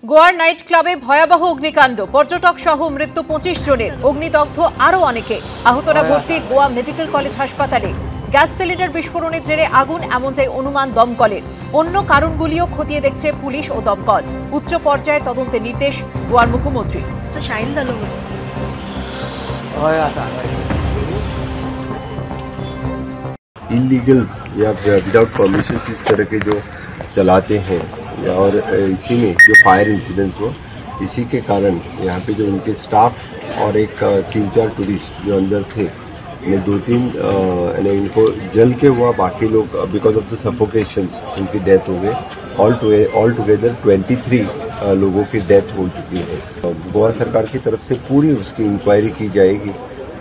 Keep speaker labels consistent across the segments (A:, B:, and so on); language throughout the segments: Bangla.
A: গোয়ার নাইট ক্লাবে ভয়াবহ অগ্নিকাণ্ড, পর্যটক সহ মৃত্যু 25 জনের, অগ্নিদগ্ধ আরও অনেকে। আহতরা ভর্তি গোয়া মেডিকেল কলেজ হাসপাতালে। গ্যাস সিলিন্ডার বিস্ফোরণের জেরে আগুন, এমনটাই অনুমান দমকলের। অন্য কারণগুলিও খতিয়ে দেখছে পুলিশ ও দমকল। উচ্চ পর্যায়ের তদন্তের নির্দেশ গোয়ার মুখ্যমন্ত্রী।
B: इलीगल्स या विदाउट परमिशन इस तरह के जो चलाते हैं और इसी में जो फायर इंसिडेंट्स हुआ, इसी के कारण यहाँ पे जो उनके स्टाफ और एक 3-4 टूरिस्ट जो अंदर थे, इन्हें 2-3 इनको जल के हुआ, बाकी लोग बिकॉज ऑफ द सफोकेशन उनकी डेथ हो गई। ऑल टुगेदर 23 लोगों की डेथ हो चुकी है। गोवा सरकार की तरफ से पूरी उसकी इंक्वायरी की जाएगी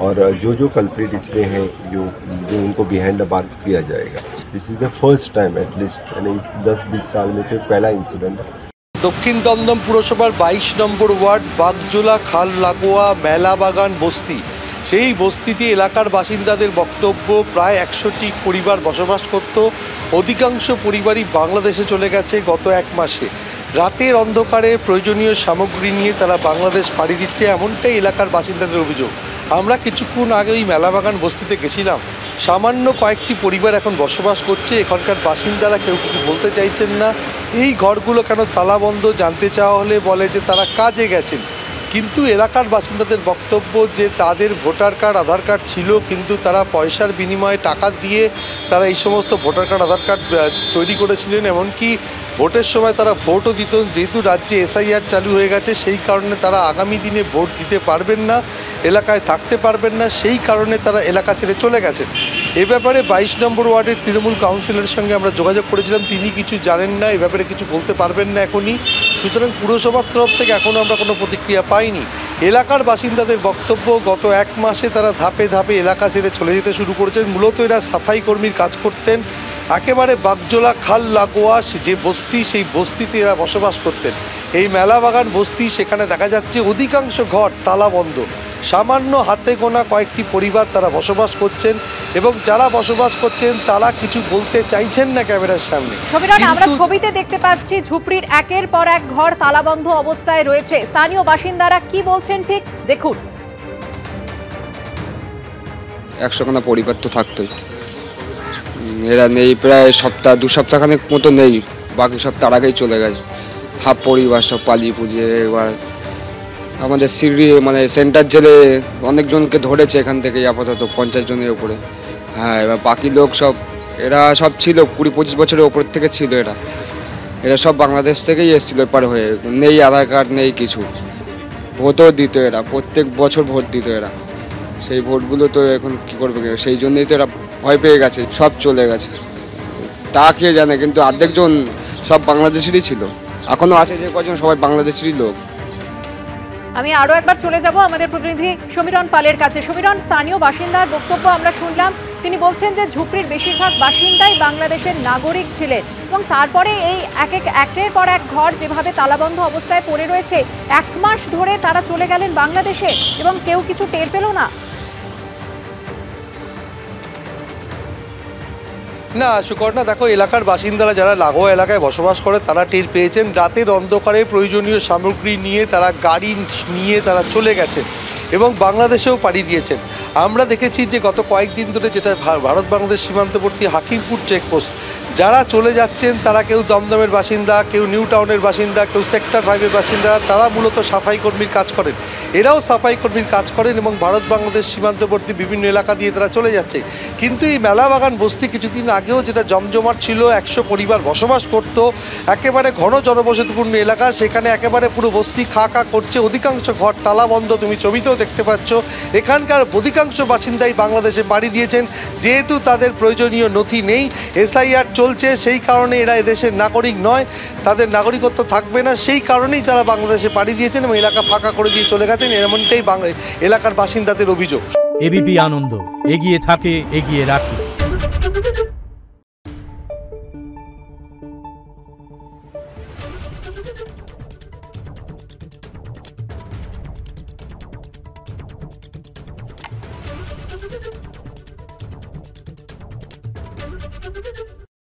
B: और जो कल्प्रिट इसमें हैं जो उनको बिहाइंड द बार्स किया जाएगा। This is the first time at least 10-20 साल में तो पहला इंसिडेंट।
C: दक्षिण दमदम पुरसभार 22 নম্বর ওয়ার্ড বাগজোলা খাল লাগোয়া মেলাবাগান বস্তি, সেই বস্তিতে এলাকার বাসিন্দাদের বক্তব্য প্রায় 100টি পরিবার বসবাস করত। অধিকাংশ পরিবারই বাংলাদেশে চলে গেছে গত এক মাসে। রাতের অন্ধকারে প্রয়োজনীয় সামগ্রী নিয়ে তারা বাংলাদেশ পাড়ি দিচ্ছে, এমনটাই এলাকার বাসিন্দাদের অভিযোগ। আমরা কিছুক্ষণ আগে ওই মেলাবাগান বস্তিতে গেছিলাম। সামান্য কয়েকটি পরিবার এখন বসবাস করছে। এখানকার বাসিন্দারা কেউ কিছু বলতে চাইছেন না। এই ঘরগুলো কেন তালাবন্ধ জানতে চাওয়া হলে বলে যে তারা কাজে গেছেন। কিন্তু এলাকার বাসিন্দাদের বক্তব্য যে তাদের ভোটার কার্ড, আধার কার্ড ছিল, কিন্তু তারা পয়সার বিনিময়ে টাকা দিয়ে তারা এই সমস্ত ভোটার কার্ড, আধার কার্ড তৈরি করেছিলেন। এমনকি ভোটের সময় তারা ভোটও দিত। যেহেতু রাজ্যে SIR চালু হয়ে গেছে, সেই কারণে তারা আগামী দিনে ভোট দিতে পারবেন না, এলাকায় থাকতে পারবেন না, সেই কারণে তারা এলাকা ছেড়ে চলে গেছেন। এ ব্যাপারে 22 নম্বর ওয়ার্ডের তৃণমূল কাউন্সিলরের সঙ্গে আমরা যোগাযোগ করেছিলাম। তিনি কিছু জানেন না, এ ব্যাপারে কিছু বলতে পারবেন না এখনই। সুতরাং পুরসভার তরফ থেকে এখনও আমরা কোনো প্রতিক্রিয়া পাইনি। এলাকার বাসিন্দাদের বক্তব্য, গত এক মাসে তারা ধাপে ধাপে এলাকা ছেড়ে চলে যেতে শুরু করেছেন। মূলত এরা সাফাই কর্মীর কাজ করতেন। একেবারে বাগজোলা খাল লাগোয়া যে বস্তি, সেই বস্তিতে এরা বসবাস করতেন। এই মেলাবাগান বস্তি, সেখানে দেখা যাচ্ছে অধিকাংশ ঘর তালাবন্ধ। সামান্য হাতে গোনা কয়েকটি পরিবার তারা বসবাস করছেন এবং যারা বসবাস করছেন তারা কিছু বলতে চাইছেন না ক্যামেরার সামনে।
A: আমরা ছবিতে দেখতে পাচ্ছি ঝুপড়ির একের পর এক ঘর তালাবন্ধ অবস্থায় রয়েছে। স্থানীয় বাসিন্দারা কি বলছেন ঠিক দেখুন।
D: 100খানা পরিবার তো থাকতোই, এরা নেই প্রায় দু সপ্তাহখানেক মতো নেই। বাকি সব তার আগেই চলে গেছে। হাফ পরিবার সব পালিয়ে পুলিয়ে। এবার আমাদের সেন্টার জেলে অনেকজনকে ধরেছে এখান থেকে, আপাতত 50 জনের উপরে। হ্যাঁ, এবার বাকি লোক সব এরা সব ছিল 20-25 বছরের ওপর থেকে ছিল। এরা সব বাংলাদেশ থেকেই এসেছিল এপার হয়ে। নেই আধার কার্ড, নেই কিছু। ভোটও দিত এরা, প্রত্যেক বছর ভোট দিত এরা। সেই ভোটগুলো তো এখন কী করবে, সেই জন্যই তো এরা ভয় পেয়ে গেছে, সব চলে গেছে। তা কে জানে, কিন্তু অর্ধেকজন সব বাংলাদেশেরই ছিল। এখনও আছে যে কজন, সবাই বাংলাদেশেরই লোক।
A: আমি আরো একবার চলে যাব আমাদের প্রতিনিধি সমীরণ পালের কাছে। সমীরণ, স্থানীয় বাসিন্দার বক্তব্য আমরা শুনলাম। তিনি বলছেন যে ঝুপড়ির বেশিরভাগ বাসিন্দাই বাংলাদেশের নাগরিক ছিলেন এবং তারপরে এই একের পর এক ঘর যেভাবে তালাবন্ধ অবস্থায় পড়ে রয়েছে, 1 মাস ধরে তারা চলে গেলেন বাংলাদেশে এবং কেউ কিছু টের পেল না।
C: না সুকর্ণা, দেখো, এলাকার বাসিন্দারা যারা লাগোয়া এলাকায় বসবাস করে তারা টের পেয়েছেন। রাতের অন্ধকারে প্রয়োজনীয় সামগ্রী নিয়ে তারা গাড়ি নিয়ে তারা চলে গেছেন এবং বাংলাদেশেও পাড়ি দিয়েছেন। আমরা দেখেছি যে গত কয়েকদিন ধরে, যেটা ভারত বাংলাদেশ সীমান্তবর্তী হাকিমপুর চেকপোস্ট, যারা চলে যাচ্ছেন তারা কেউ দমদমের বাসিন্দা, কেউ নিউ টাউনের বাসিন্দা, কেউ সেক্টর 5-এর বাসিন্দা। তারা মূলত সাফাই কর্মীর কাজ করেন। এরাও সাফাই কর্মীর কাজ করেন এবং ভারত বাংলাদেশ সীমান্তবর্তী বিভিন্ন এলাকা দিয়ে তারা চলে যাচ্ছে। কিন্তু এই মেলাবাগান বস্তি কিছুদিন আগেও যেটা জমজমাট ছিল, 100 পরিবার বসবাস করত, একেবারে ঘন জনবসতিপূর্ণ এলাকা, সেখানে একেবারে পুরো বস্তি খা করছে। অধিকাংশ ঘর তালাবন্ধ, তুমি ছবিতেও দেখতে পাচ্ছ। এখানকার অধিকাংশ বাসিন্দাই বাংলাদেশে পাড়ি দিয়েছেন। যেহেতু তাদের প্রয়োজনীয় নথি নেই, SIR চলছে, সেই কারণে এরা এদেশের নাগরিক নয়, তাদের নাগরিকত্ব থাকবে না, সেই কারণেই তারা বাংলাদেশে পাড়ি দিয়েছেন এবং এলাকা ফাঁকা করে দিয়ে চলে গেছেন। এমনটাই এলাকার বাসিন্দাদের অভিযোগ।
E: এবিপি আনন্দ, এগিয়ে থাকে, এগিয়ে রাখে।